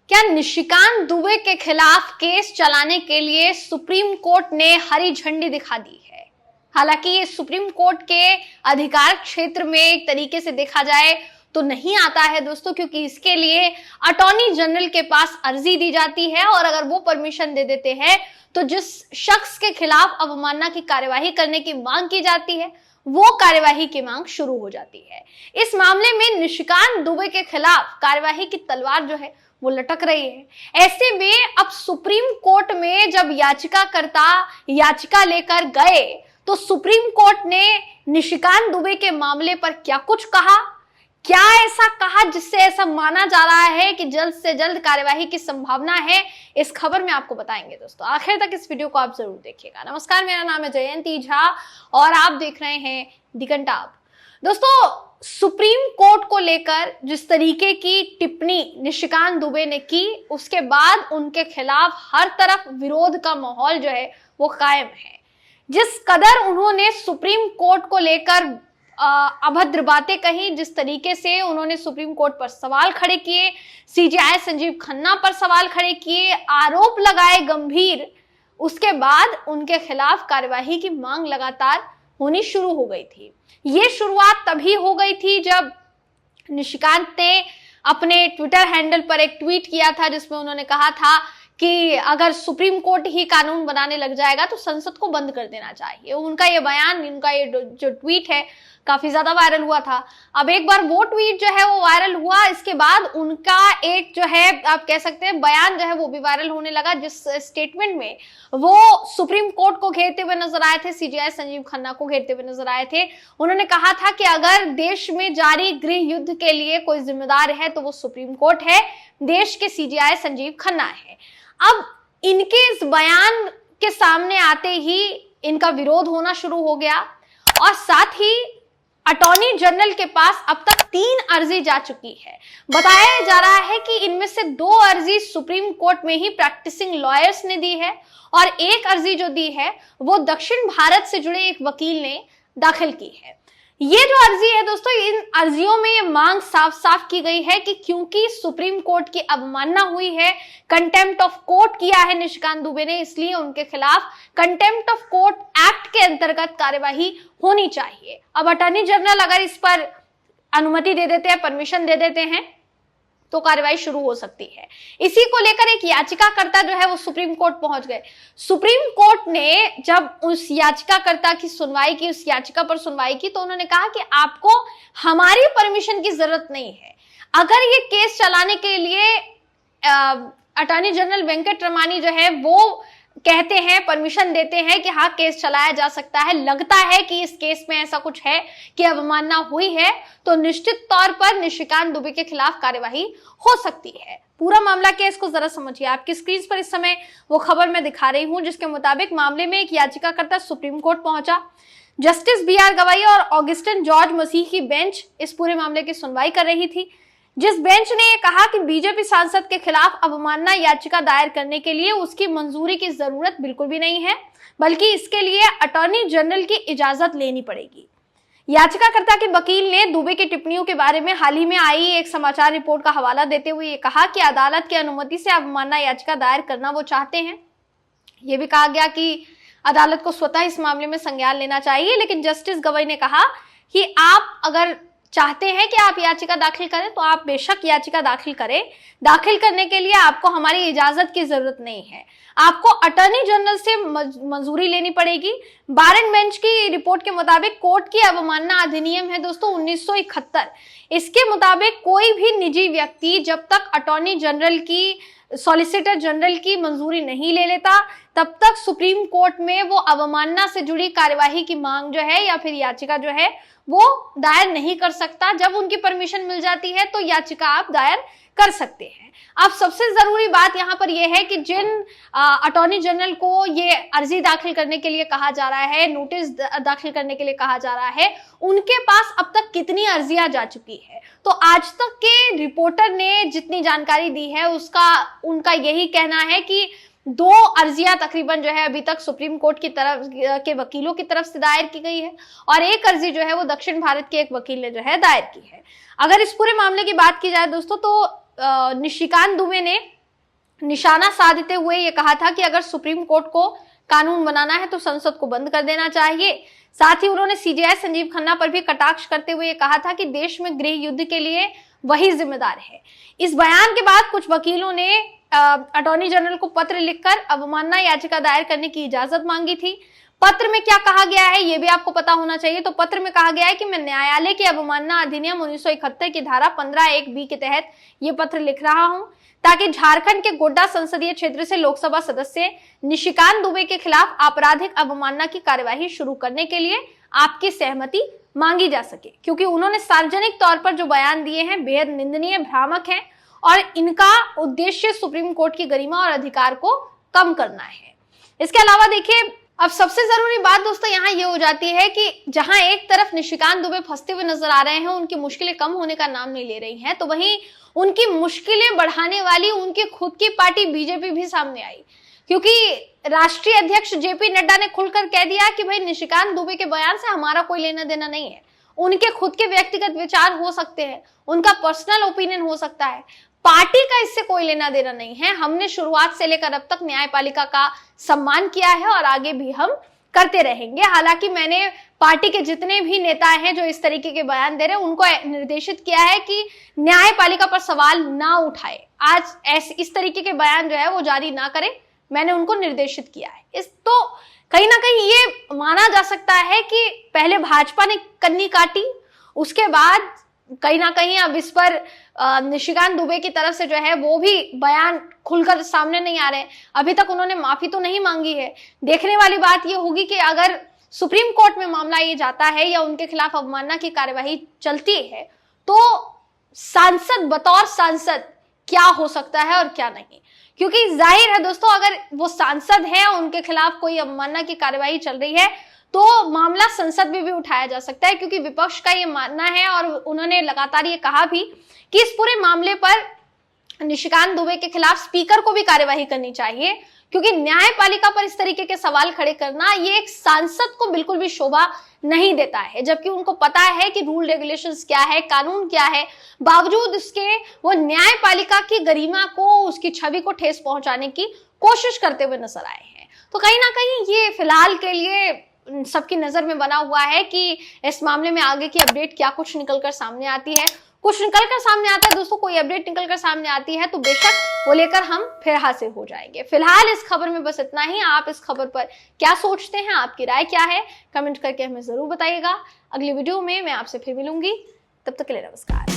क्या निशिकांत दुबे के खिलाफ केस चलाने के लिए सुप्रीम कोर्ट ने हरी झंडी दिखा दी है। हालांकि ये सुप्रीम कोर्ट के अधिकार क्षेत्र में एक तरीके से देखा जाए तो नहीं आता है दोस्तों, क्योंकि इसके लिए अटॉर्नी जनरल के पास अर्जी दी जाती है और अगर वो परमिशन दे देते हैं तो जिस शख्स के खिलाफ अवमानना की कार्यवाही करने की मांग की जाती है वो कार्यवाही की मांग शुरू हो जाती है। इस मामले में निशिकांत दुबे के खिलाफ कार्यवाही की तलवार जो है वो लटक रही है। ऐसे में अब सुप्रीम कोर्ट में जब याचिकाकर्ता याचिका लेकर गए तो सुप्रीम कोर्ट ने निशिकांत दुबे के मामले पर क्या कुछ कहा, क्या ऐसा कहा जिससे ऐसा माना जा रहा है कि जल्द से जल्द कार्यवाही की संभावना है, इस खबर में आपको बताएंगे दोस्तों। आखिर तक इस वीडियो को आप जरूर देखिएगा। नमस्कार, मेरा नाम है जयंती झा और आप देख रहे हैं दिगंटाब। दोस्तों, सुप्रीम कोर्ट को लेकर जिस तरीके की टिप्पणी निशिकांत दुबे ने की, उसके बाद उनके खिलाफ हर तरफ विरोध का माहौल जो है वो कायम है। जिस कदर उन्होंने सुप्रीम कोर्ट को लेकर अभद्र बातें कही, जिस तरीके से उन्होंने सुप्रीम कोर्ट पर सवाल खड़े किए, सीजेआई संजीव खन्ना पर सवाल खड़े किए, आरोप लगाए गंभीर, उसके बाद उनके खिलाफ कार्यवाही की मांग लगातार होनी शुरू हो गई थी। ये शुरुआत तभी हो गई थी जब निशिकांत ने अपने ट्विटर हैंडल पर एक ट्वीट किया था जिसमें उन्होंने कहा था कि अगर सुप्रीम कोर्ट ही कानून बनाने लग जाएगा तो संसद को बंद कर देना चाहिए। उनका ये बयान, उनका ये जो ट्वीट है काफी ज्यादा वायरल हुआ था। अब एक बार वो ट्वीट जो है वो वायरल हुआ, इसके बाद उनका एक जो है आप कह सकते हैं बयान जो है वो भी वायरल होने लगा, जिस स्टेटमेंट में वो सुप्रीम कोर्ट को घेरते हुए नजर आए थे, सीजेआई संजीव खन्ना को घेरते हुए नजर आए थे। उन्होंने कहा था कि अगर देश में जारी गृह युद्ध के लिए कोई जिम्मेदार है तो वो सुप्रीम कोर्ट है, देश के सीजेआई संजीव खन्ना है। अब इनके इस बयान के सामने आते ही इनका विरोध होना शुरू हो गया और साथ ही अटॉर्नी जनरल के पास अब तक 3 अर्जी जा चुकी है। बताया जा रहा है कि इनमें से 2 अर्जी सुप्रीम कोर्ट में ही प्रैक्टिसिंग लॉयर्स ने दी है और एक अर्जी जो दी है वो दक्षिण भारत से जुड़े एक वकील ने दाखिल की है। ये जो अर्जी है दोस्तों, इन अर्जियों में ये मांग साफ साफ की गई है कि क्योंकि सुप्रीम कोर्ट की अवमानना हुई है, कंटेम्प्ट ऑफ कोर्ट किया है निशिकांत दुबे ने, इसलिए उनके खिलाफ कंटेम्प्ट ऑफ कोर्ट एक्ट के अंतर्गत कार्यवाही होनी चाहिए। अब अटॉर्नी जनरल अगर इस पर अनुमति दे देते हैं, परमिशन दे देते हैं तो कार्रवाई शुरू हो सकती है। इसी को लेकर एक याचिकाकर्ता जो है वो सुप्रीम कोर्ट पहुंच गए। सुप्रीम कोर्ट ने जब उस याचिकाकर्ता की सुनवाई की, उस याचिका पर सुनवाई की, तो उन्होंने कहा कि आपको हमारी परमिशन की जरूरत नहीं है। अगर ये केस चलाने के लिए अटॉर्नी जनरल वेंकट रमानी जो है वो कहते हैं, परमिशन देते हैं कि हाँ केस चलाया जा सकता है, लगता है कि इस केस में ऐसा कुछ है कि अवमानना हुई है, तो निश्चित तौर पर निशिकांत दुबे के खिलाफ कार्यवाही हो सकती है। पूरा मामला क्या है इसको जरा समझिए। आपकी स्क्रीन पर इस समय वो खबर मैं दिखा रही हूं जिसके मुताबिक मामले में एक याचिकाकर्ता सुप्रीम कोर्ट पहुंचा। जस्टिस BR गवाई और ऑगस्टिन जॉर्ज मसीह की बेंच इस पूरे मामले की सुनवाई कर रही थी, जिस बेंच ने यह कहा कि बीजेपी सांसद के खिलाफ अवमानना याचिका दायर करने के लिए उसकी मंजूरी की जरूरत बिल्कुल भी नहीं है, बल्कि इसके लिए अटॉर्नी जनरल की इजाजत लेनी पड़ेगी। याचिकाकर्ता के वकील ने दुबे की टिप्पणियों के बारे में हाल ही में आई एक समाचार रिपोर्ट का हवाला देते हुए ये कहा कि अदालत की अनुमति से अवमानना याचिका दायर करना वो चाहते हैं। यह भी कहा गया कि अदालत को स्वतः इस मामले में संज्ञान लेना चाहिए, लेकिन जस्टिस गवाई ने कहा कि आप अगर चाहते हैं कि आप याचिका दाखिल करें तो आप बेशक याचिका दाखिल करें। दाखिल करने के लिए आपको हमारी इजाजत की जरूरत नहीं है, आपको अटॉर्नी जनरल से मंजूरी लेनी पड़ेगी। बार एंड बेंच की रिपोर्ट के मुताबिक कोर्ट की अवमानना अधिनियम है दोस्तों 1971, इसके मुताबिक कोई भी निजी व्यक्ति जब तक अटॉर्नी जनरल की, सॉलिसिटर जनरल की मंजूरी नहीं ले लेता तब तक सुप्रीम कोर्ट में वो अवमानना से जुड़ी कार्यवाही की मांग जो है या फिर याचिका जो है वो दायर नहीं कर सकता। जब उनकी परमिशन मिल जाती है तो याचिका आप दायर कर सकते हैं। अब सबसे जरूरी बात यहाँ पर यह है कि जिन अटॉर्नी जनरल को ये अर्जी दाखिल करने के लिए कहा जा रहा है, नोटिस दाखिल करने के लिए कहा जा रहा है, उनके पास अब तक कितनी अर्जियां जा चुकी है। तो आज तक के रिपोर्टर ने जितनी जानकारी दी है उनका यही कहना है कि 2 अर्जियां तकरीबन जो है अभी तक सुप्रीम कोर्ट की तरफ के वकीलों की तरफ से दायर की गई है और एक अर्जी जो है वो दक्षिण भारत के एक वकील ने जो है दायर की है। अगर इस पूरे मामले की बात की जाए दोस्तों तो निशिकांत दुबे ने निशाना साधते हुए ये कहा था कि अगर सुप्रीम कोर्ट को कानून बनाना है तो संसद को बंद कर देना चाहिए। साथ ही उन्होंने सीजेआई संजीव खन्ना पर भी कटाक्ष करते हुए कहा था कि देश में गृह युद्ध के लिए वही जिम्मेदार है। इस बयान के बाद कुछ वकीलों ने अटॉर्नी जनरल को पत्र लिखकर अवमानना याचिका दायर करने की इजाजत मांगी थी। पत्र में क्या कहा गया है ये भी आपको पता होना चाहिए। तो पत्र में कहा गया है कि मैं न्यायालय के अवमानना अधिनियम 1971 की धारा 15(1)(b) के तहत ये पत्र लिख रहा हूं ताकि झारखंड के गोड्डा संसदीय क्षेत्र से लोकसभा सदस्य निशिकांत दुबे के खिलाफ आपराधिक अवमानना की कार्यवाही शुरू करने के लिए आपकी सहमति मांगी जा सके, क्योंकि उन्होंने सार्वजनिक तौर पर जो बयान दिए हैं बेहद निंदनीय, भ्रामक हैं और इनका उद्देश्य सुप्रीम कोर्ट की गरिमा और अधिकार को कम करना है। इसके अलावा देखिए, अब सबसे जरूरी बात दोस्तों यहाँ ये हो जाती है कि जहां एक तरफ निशिकांत दुबे फंसते हुए नजर आ रहे हैं, उनकी मुश्किलें कम होने का नाम नहीं ले रही हैं, तो वहीं उनकी मुश्किलें बढ़ाने वाली उनकी खुद की पार्टी बीजेपी भी सामने आई, क्योंकि राष्ट्रीय अध्यक्ष जेपी नड्डा ने खुलकर कह दिया कि भाई निशिकांत दुबे के बयान से हमारा कोई लेना देना नहीं है। उनके खुद के व्यक्तिगत विचार हो सकते हैं, उनका पर्सनल ओपिनियन हो सकता है, पार्टी का इससे कोई लेना देना नहीं है। हमने शुरुआत से लेकर अब तक न्यायपालिका का सम्मान किया है और आगे भी हम करते रहेंगे। हालांकि मैंने पार्टी के जितने भी नेता हैं जो इस तरीके के बयान दे रहे हैं उनको निर्देशित किया है कि न्यायपालिका पर सवाल ना उठाए, आज इस तरीके के बयान जो है वो जारी ना करें, मैंने उनको निर्देशित किया है। इस तो कहीं ना कहीं ये माना जा सकता है कि पहले भाजपा ने कन्नी काटी, उसके बाद कहीं ना कहीं अब इस पर निशिकांत दुबे की तरफ से जो है वो भी बयान खुलकर सामने नहीं आ रहे। अभी तक उन्होंने माफी तो नहीं मांगी है। देखने वाली बात ये होगी कि अगर सुप्रीम कोर्ट में मामला ये जाता है या उनके खिलाफ अवमानना की कार्यवाही चलती है तो सांसद बतौर सांसद क्या हो सकता है और क्या नहीं, क्योंकि जाहिर है दोस्तों अगर वो सांसद हैं और उनके खिलाफ कोई अवमानना की कार्यवाही चल रही है तो मामला संसद में भी उठाया जा सकता है, क्योंकि विपक्ष का ये मानना है और उन्होंने लगातार ये कहा भी कि इस पूरे मामले पर निशिकांत दुबे के खिलाफ स्पीकर को भी कार्यवाही करनी चाहिए, क्योंकि न्यायपालिका पर इस तरीके के सवाल खड़े करना ये एक सांसद को बिल्कुल भी शोभा नहीं देता है, जबकि उनको पता है कि रूल रेगुलेशंस क्या है, कानून क्या है, बावजूद इसके वो न्यायपालिका की गरिमा को, उसकी छवि को ठेस पहुंचाने की कोशिश करते हुए नजर आए हैं। तो कहीं ना कहीं ये फिलहाल के लिए सबकी नजर में बना हुआ है कि इस मामले में आगे की अपडेट क्या कुछ निकलकर सामने आती है। कुछ निकलकर सामने आता है दोस्तों, कोई अपडेट निकलकर सामने आती है तो बेशक वो लेकर हम फिर हाजिर हो जाएंगे। फिलहाल इस खबर में बस इतना ही। आप इस खबर पर क्या सोचते हैं, आपकी राय क्या है, कमेंट करके हमें जरूर बताइएगा। अगली वीडियो में मैं आपसे फिर मिलूंगी, तब तक के लिए नमस्कार।